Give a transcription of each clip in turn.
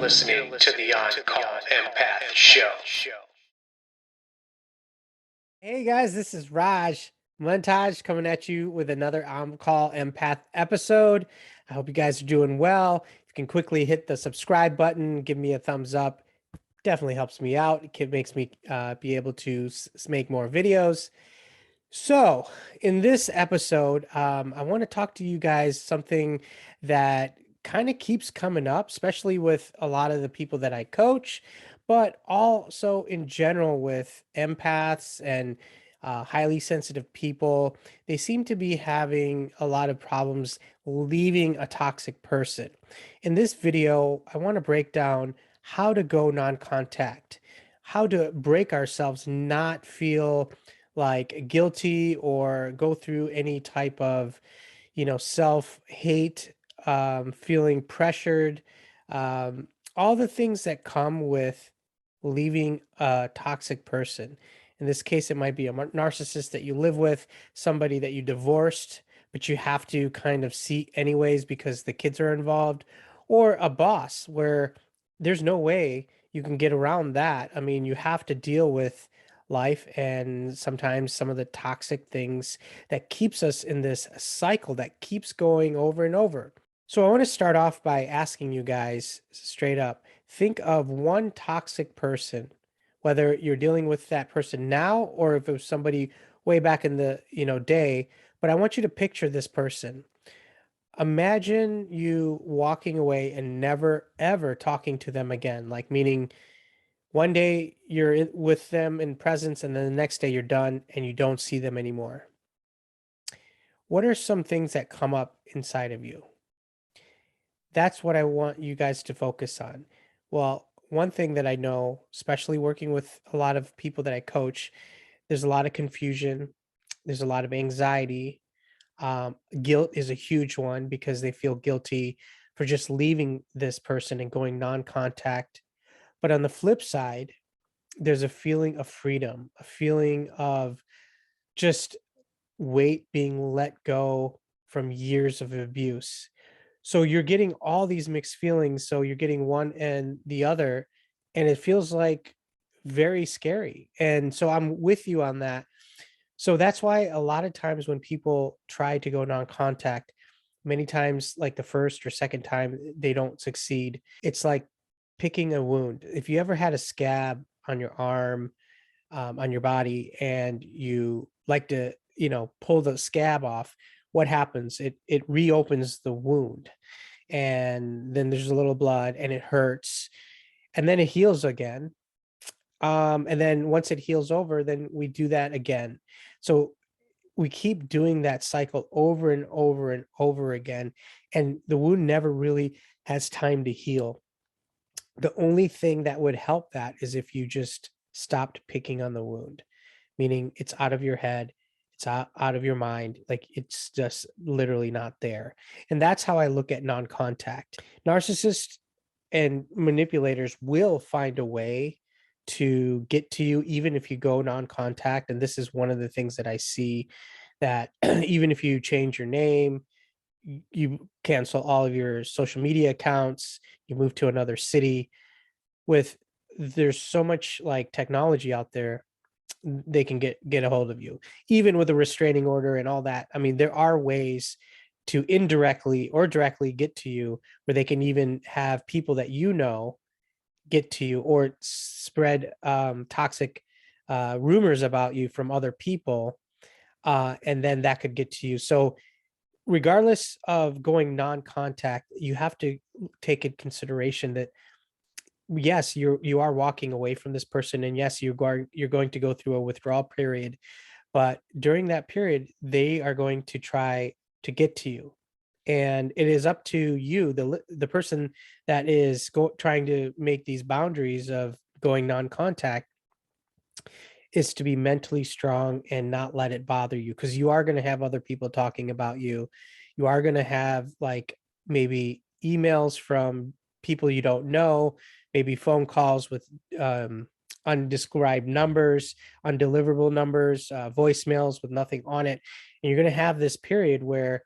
listening to the On-Call Empath Show. Hey guys, this is Raj Montage coming at you with another On-Call Empath episode. I hope you guys are doing well. If you can quickly hit the subscribe button, give me a thumbs up. Definitely helps me out. It makes me be able to make more videos. So, in this episode, I want to talk to you guys something that kind of keeps coming up, especially with a lot of the people that I coach, but also in general with empaths and highly sensitive people. They seem to be having a lot of problems leaving a toxic person. In this video, I want to break down how to go non contact, how to break ourselves, not feel like guilty or go through any type of self-hate, feeling pressured, all the things that come with leaving a toxic person. In this case, it might be a narcissist that you live with, somebody that you divorced but you have to kind of see anyways because the kids are involved, or a boss where there's no way you can get around that. I mean, you have to deal with life and sometimes some of the toxic things that keeps us in this cycle that keeps going over and over. So I want to start off by asking you guys straight up, think of one toxic person, whether you're dealing with that person now or if it was somebody way back in the, day, but I want you to picture this person. Imagine you walking away and never ever talking to them again, like meaning one day you're with them in presence, and then the next day you're done and you don't see them anymore. What are some things that come up inside of you? That's what I want you guys to focus on. Well, one thing that I know, especially working with a lot of people that I coach, there's a lot of confusion, there's a lot of anxiety. Guilt is a huge one because they feel guilty for just leaving this person and going non contact. But on the flip side, there's a feeling of freedom, a feeling of just weight being let go from years of abuse. So you're getting all these mixed feelings. So you're getting one and the other, and it feels like very scary. And so I'm with you on that. So that's why a lot of times when people try to go non contact, many times, like the first or second time, they don't succeed. It's like picking a wound. If you ever had a scab on your arm, on your body, and you like to, pull the scab off, what happens? It reopens the wound, and then there's a little blood, and it hurts, and then it heals again. And then once it heals over, then we do that again. So we keep doing that cycle over and over and over again, and the wound never really has time to heal. The only thing that would help that is if you just stopped picking on the wound, meaning it's out of your head, it's out of your mind, like it's just literally not there. And that's how I look at non-contact. Narcissists and manipulators will find a way to get to you even if you go non-contact. And this is one of the things that I see, that even if you change your name, you cancel all of your social media accounts, you move to another city, with there's so much like technology out there, they can get a hold of you even with a restraining order and all that. I mean, there are ways to indirectly or directly get to you, where they can even have people that get to you or spread toxic rumors about you from other people, and then that could get to you. So regardless of going non-contact, you have to take in consideration that yes, you are walking away from this person, and yes, you're going to go through a withdrawal period, but during that period, they are going to try to get to you. And it is up to you, the person that is trying to make these boundaries of going non-contact, is to be mentally strong and not let it bother you, because you are going to have other people talking about you. You are going to have like maybe emails from people you don't know, maybe phone calls with undescribed numbers, undeliverable numbers, voicemails with nothing on it. And you're going to have this period where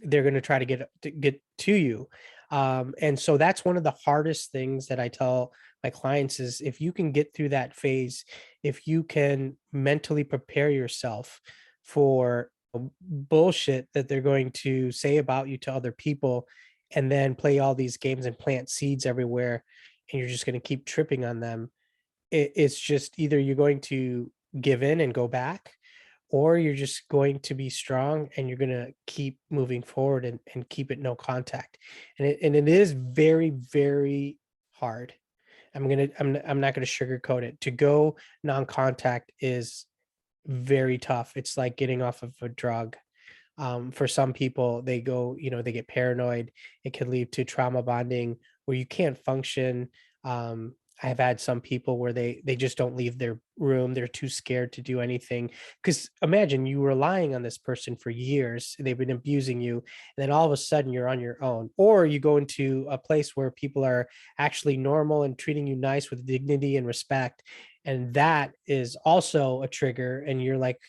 they're going to try to get to you. And so that's one of the hardest things that I tell my clients is if you can get through that phase, if you can mentally prepare yourself for bullshit that they're going to say about you to other people, and then play all these games and plant seeds everywhere, and you're just going to keep tripping on them. It's just either you're going to give in and go back, or you're just going to be strong and you're going to keep moving forward and keep it no contact. And it is very, very hard. I'm not gonna sugarcoat it. To go non-contact is very tough. It's like getting off of a drug. For some people, they go, they get paranoid. It could lead to trauma bonding where you can't function. I have had some people where they just don't leave their room. They're too scared to do anything. Because imagine you relying on this person for years. They've been abusing you, and then all of a sudden you're on your own. Or you go into a place where people are actually normal and treating you nice with dignity and respect. And that is also a trigger, and you're like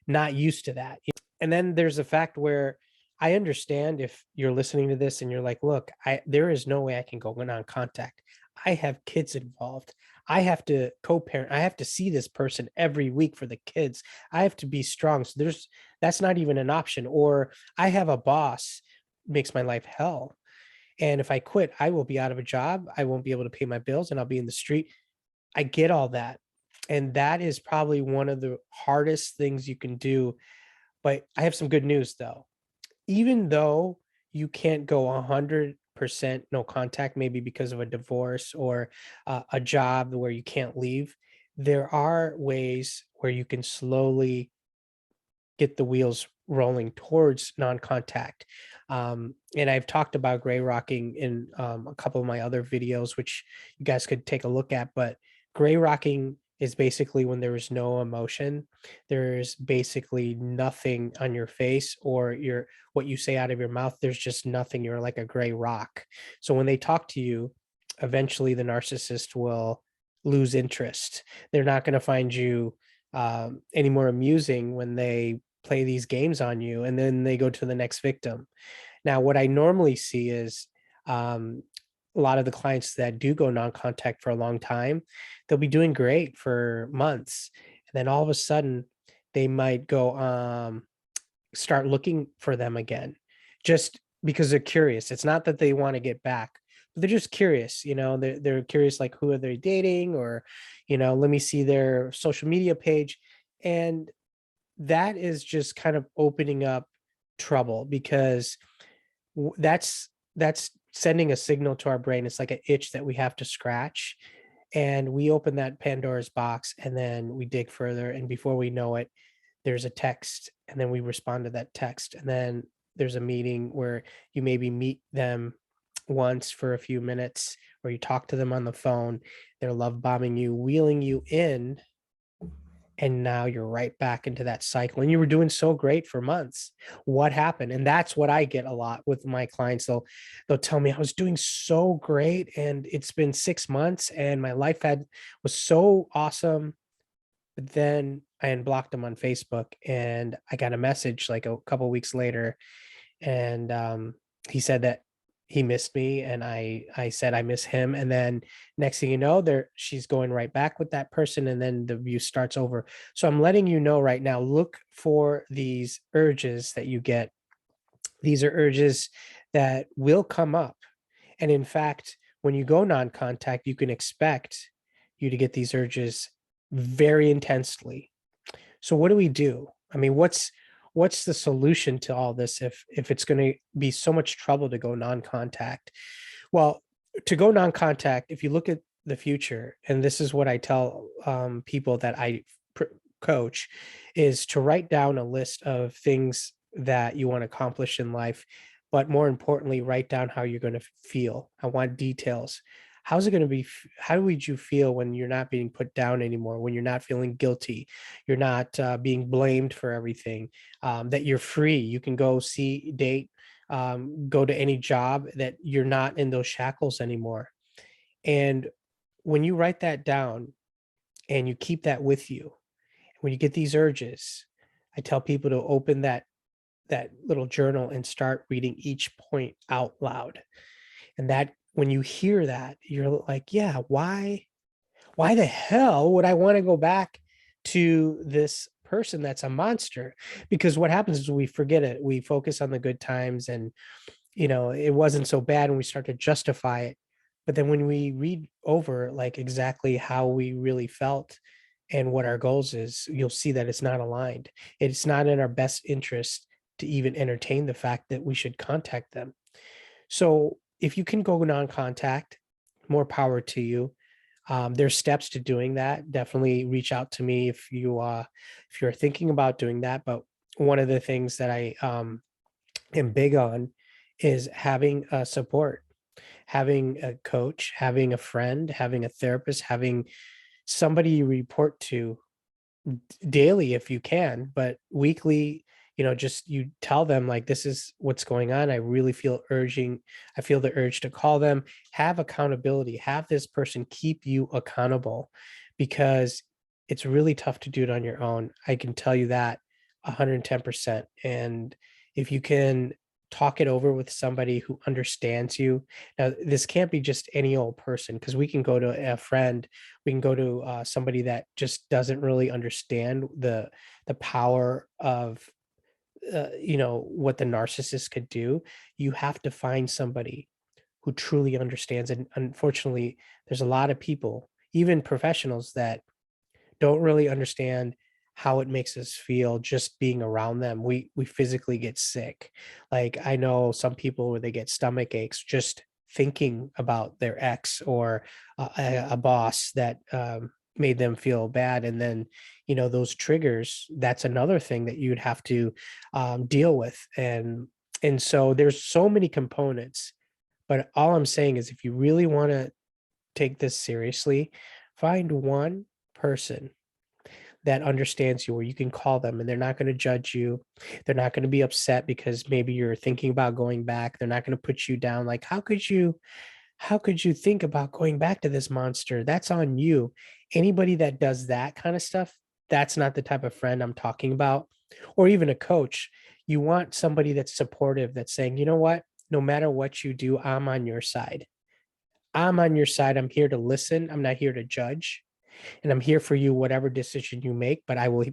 not used to that. And then there's the fact where I understand if you're listening to this and you're like, look, there is no way I can go on contact. I have kids involved. I have to co-parent. I have to see this person every week for the kids. I have to be strong. So that's not even an option. Or I have a boss, makes my life hell. And if I quit, I will be out of a job. I won't be able to pay my bills and I'll be in the street. I get all that. And that is probably one of the hardest things you can do. But I have some good news though. Even though you can't go 100% no contact, maybe because of a divorce or a job where you can't leave, there are ways where you can slowly get the wheels rolling towards non-contact. And I've talked about gray rocking in a couple of my other videos, which you guys could take a look at. But gray rocking is basically when there is no emotion. There's basically nothing on your face or what you say out of your mouth. There's just nothing. You're like a gray rock. So when they talk to you, eventually the narcissist will lose interest. They're not going to find you any more amusing when they play these games on you, and then they go to the next victim. Now, what I normally see is a lot of the clients that do go non-contact for a long time, they'll be doing great for months, and then all of a sudden they might go start looking for them again, just because they're curious. It's not that they want to get back, but they're just curious. They're curious, like, who are they dating, or let me see their social media page. And that is just kind of opening up trouble, because that's sending a signal to our brain. It's like an itch that we have to scratch, and we open that Pandora's box, and then we dig further, and before we know it, there's a text, and then we respond to that text, and then there's a meeting where you maybe meet them once for a few minutes, or you talk to them on the phone. They're love bombing you, wheeling you in, and now you're right back into that cycle, and you were doing so great for months. What happened? And that's what I get a lot with my clients. They'll tell me, I was doing so great and it's been 6 months and my life was so awesome. But then I unblocked them on Facebook, and I got a message like a couple weeks later, and he said that he missed me, and I said I miss him, and then next thing you know, she's going right back with that person, and then the view starts over. So I'm letting you know right now, look for these urges that you get. These are urges that will come up, and in fact, when you go non-contact, you can expect you to get these urges very intensely. So what do we do? I mean, what's the solution to all this if it's going to be so much trouble to go non-contact? Well, to go non-contact, if you look at the future, and this is what I tell people that I coach, is to write down a list of things that you want to accomplish in life, but more importantly, write down how you're going to feel. I want details. How's it going to be? How would you feel when you're not being put down anymore? When you're not feeling guilty, you're not being blamed for everything, that you're free. You can go see, date, go to any job, that you're not in those shackles anymore. And when you write that down and you keep that with you, when you get these urges, I tell people to open that little journal and start reading each point out loud. And that when you hear that, you're like, yeah, why the hell would I want to go back to this person that's a monster? Because what happens is we forget it. We focus on the good times and, it wasn't so bad, and we start to justify it. But then when we read over like exactly how we really felt and what our goals is, you'll see that it's not aligned. It's not in our best interest to even entertain the fact that we should contact them. So if you can go non-contact, more power to you. There's steps to doing that. Definitely reach out to me if you're thinking about doing that. But one of the things that I am big on is having a support, having a coach, having a friend, having a therapist, having somebody you report to daily if you can, but weekly, just you tell them like, this is what's going on. I feel the urge to call them, have accountability, have this person keep you accountable, because it's really tough to do it on your own. I can tell you that 110%. And if you can talk it over with somebody who understands you. Now, this can't be just any old person, because we can go to a friend, we can go to somebody that just doesn't really understand the power of what the narcissist could do. You have to find somebody who truly understands, and unfortunately there's a lot of people, even professionals, that don't really understand how it makes us feel just being around them. We physically get sick. Like, I know some people where they get stomach aches just thinking about their ex or a boss that made them feel bad. And then, those triggers, that's another thing that you'd have to deal with. And so there's so many components. But all I'm saying is, if you really want to take this seriously, find one person that understands you, where you can call them and they're not going to judge you. They're not going to be upset because maybe you're thinking about going back. They're not going to put you down. Like, how could you think about going back to this monster? That's on you. Anybody that does that kind of stuff, that's not the type of friend I'm talking about. Or even a coach. You want somebody that's supportive, that's saying, you know what? No matter what you do, I'm on your side. I'm on your side. I'm here to listen. I'm not here to judge. And I'm here for you, whatever decision you make, but I will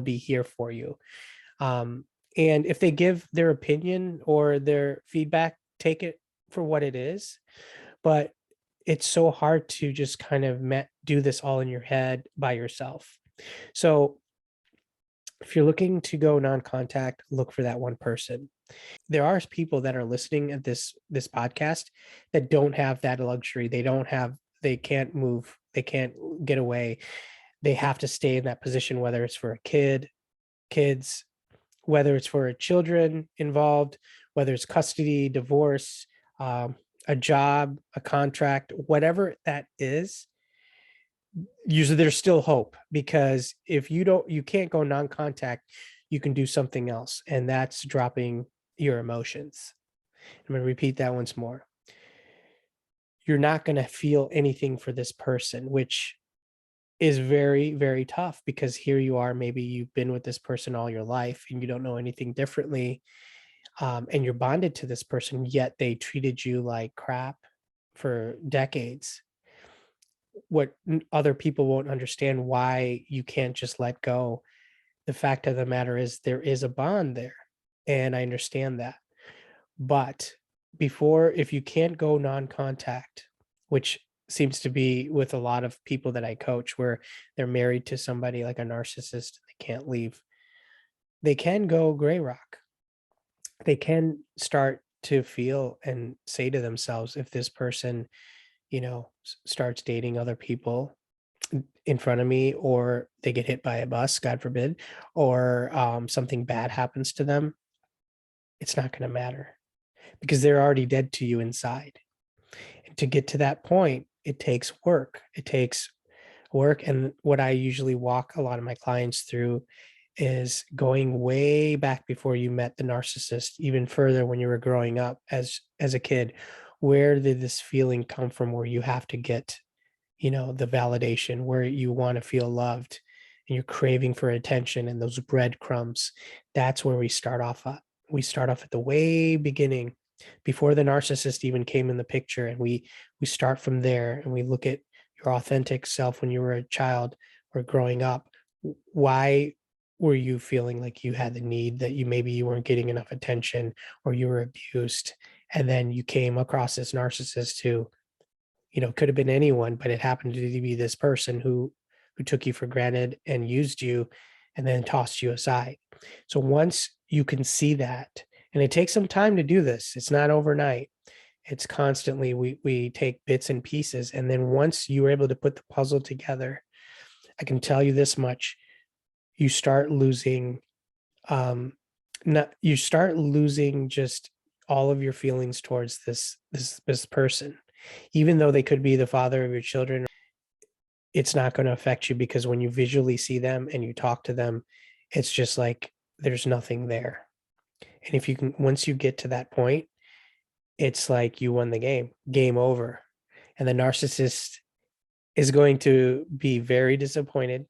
be here for you. Um, and if they give their opinion or their feedback, take it for what it is. But it's so hard to just kind of do this all in your head by yourself. So if you're looking to go non-contact, look for that one person. There are people that are listening at this podcast that don't have that luxury. They can't move, they can't get away. They have to stay in that position, whether it's for a kids, whether it's for children involved, whether it's custody, divorce, um, a job, a contract, whatever that is. Usually there's still hope, because if you can't go non-contact, you can do something else, and that's dropping your emotions. I'm going to repeat that once more. You're not going to feel anything for this person, which is very, very tough, because here you are, maybe you've been with this person all your life and you don't know anything differently. And you're bonded to this person, yet they treated you like crap for decades. What other people won't understand, why you can't just let go. The fact of the matter is, there is a bond there. And I understand that. But if you can't go non-contact, which seems to be with a lot of people that I coach, where they're married to somebody like a narcissist, they can't leave. They can go gray rock. They can start to feel and say to themselves, if this person, starts dating other people in front of me, or they get hit by a bus, God forbid, or something bad happens to them, it's not going to matter, because they're already dead to you inside. And to get to that point, it takes work. It takes work. And what I usually walk a lot of my clients through is going way back before you met the narcissist, even further when you were growing up as a kid. Where did this feeling come from, where you have to get, the validation, where you want to feel loved and you're craving for attention, and those breadcrumbs? That's where we start off at the way beginning. before the narcissist even came in the picture, and we start from there and we look at your authentic self when you were a child or growing up. Why were you feeling like you had the need, that you weren't getting enough attention, or you were abused, and then you came across this narcissist who, could have been anyone, but it happened to be this person who took you for granted and used you and then tossed you aside. So once you can see that, and it takes some time to do this, it's not overnight. It's constantly, we take bits and pieces, and then once you're able to put the puzzle together, I can tell you this much: you start losing, not you start losing just all of your feelings towards this person, even though they could be the father of your children. It's not going to affect you, because when you visually see them and you talk to them, it's just like there's nothing there. And if you can, once you get to that point, it's like you won the game over. And the narcissist is going to be very disappointed,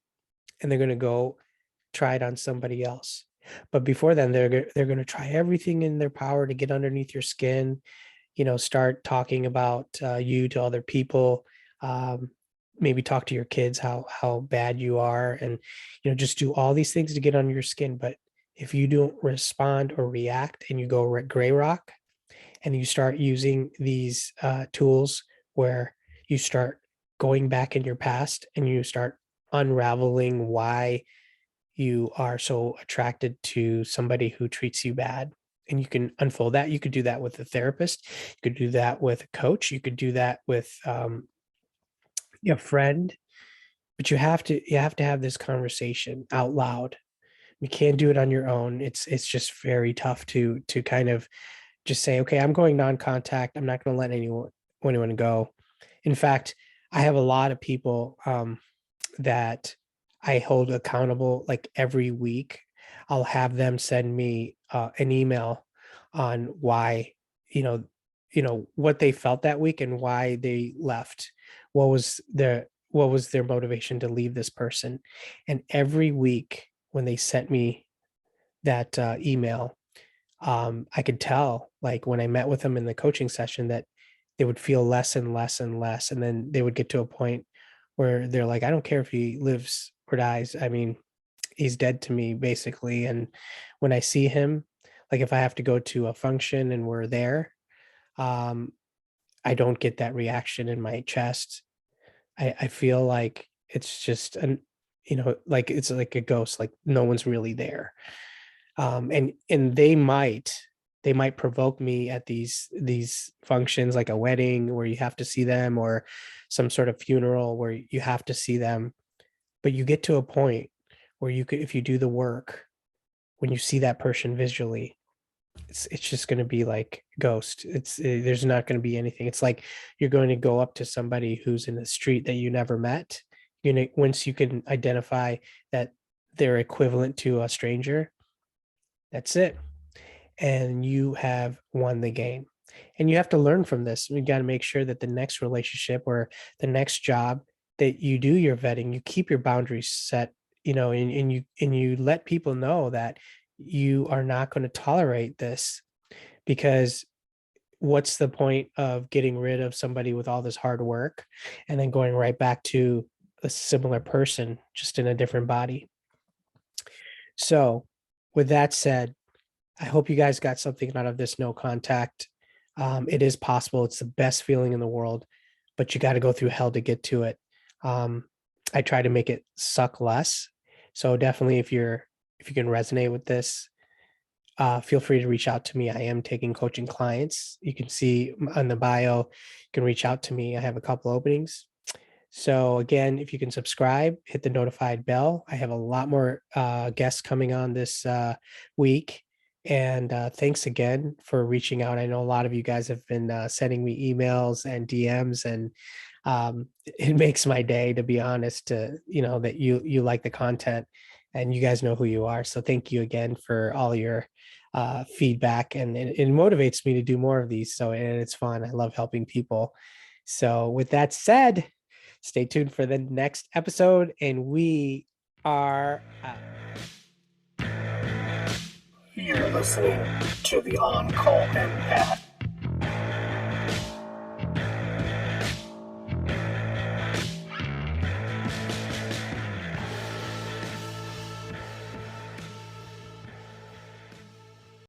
and they're going to go try it on somebody else. But before then, they're going to try everything in their power to get underneath your skin, start talking about you to other people, maybe talk to your kids how bad you are, and just do all these things to get under your skin. But if you don't respond or react, and you go gray rock, and you start using these tools where you start going back in your past and you start unraveling why you are so attracted to somebody who treats you bad, and you can unfold that. You could do that with a therapist, you could do that with a coach, you could do that with a friend, but you have to have this conversation out loud. You can't do it on your own. It's just very tough to kind of just say, okay, I'm going non-contact. I'm not going to let anyone go. In fact, I have a lot of people that I hold accountable. Like every week, I'll have them send me an email on why, what they felt that week and why they left. What was their motivation to leave this person? And every week when they sent me that email, I could tell, like when I met with them in the coaching session, that they would feel less and less and less. And then they would get to a point where they're like, I don't care if he lives or dies. I mean, he's dead to me, basically. And when I see him, like if I have to go to a function and we're there, um, I don't get that reaction in my chest. I feel like it's just like it's like a ghost, like no one's really there. And they might provoke me at these functions, like a wedding where you have to see them, or some sort of funeral where you have to see them. But you get to a point where you could, if you do the work, when you see that person visually, it's just going to be like ghost. There's not going to be anything. It's like you're going to go up to somebody who's in the street that you never met. Once you can identify that they're equivalent to a stranger, that's it. And you have won the game. And you have to learn from this. We got to make sure that the next relationship or the next job, that you do your vetting, you keep your boundaries set, and you let people know that you are not going to tolerate this. Because what's the point of getting rid of somebody with all this hard work and then going right back to a similar person, just in a different body? So, with that said, I hope you guys got something out of this no contact. It is possible. It's the best feeling in the world, but you got to go through hell to get to it. Um, I try to make it suck less. So definitely, if you can resonate with this, feel free to reach out to me. I am taking coaching clients. You can see on the bio, you can reach out to me. I have a couple openings. So again, if you can subscribe, hit the notified bell. I have a lot more guests coming on this week. And thanks again for reaching out. I know a lot of you guys have been sending me emails and DMs, and it makes my day, to be honest, that you like the content and you guys know who you are. So thank you again for all your feedback, and it motivates me to do more of these. So, and it's fun. I love helping people. So with that said, stay tuned for the next episode, and we are out. You're listening to the On Call Empath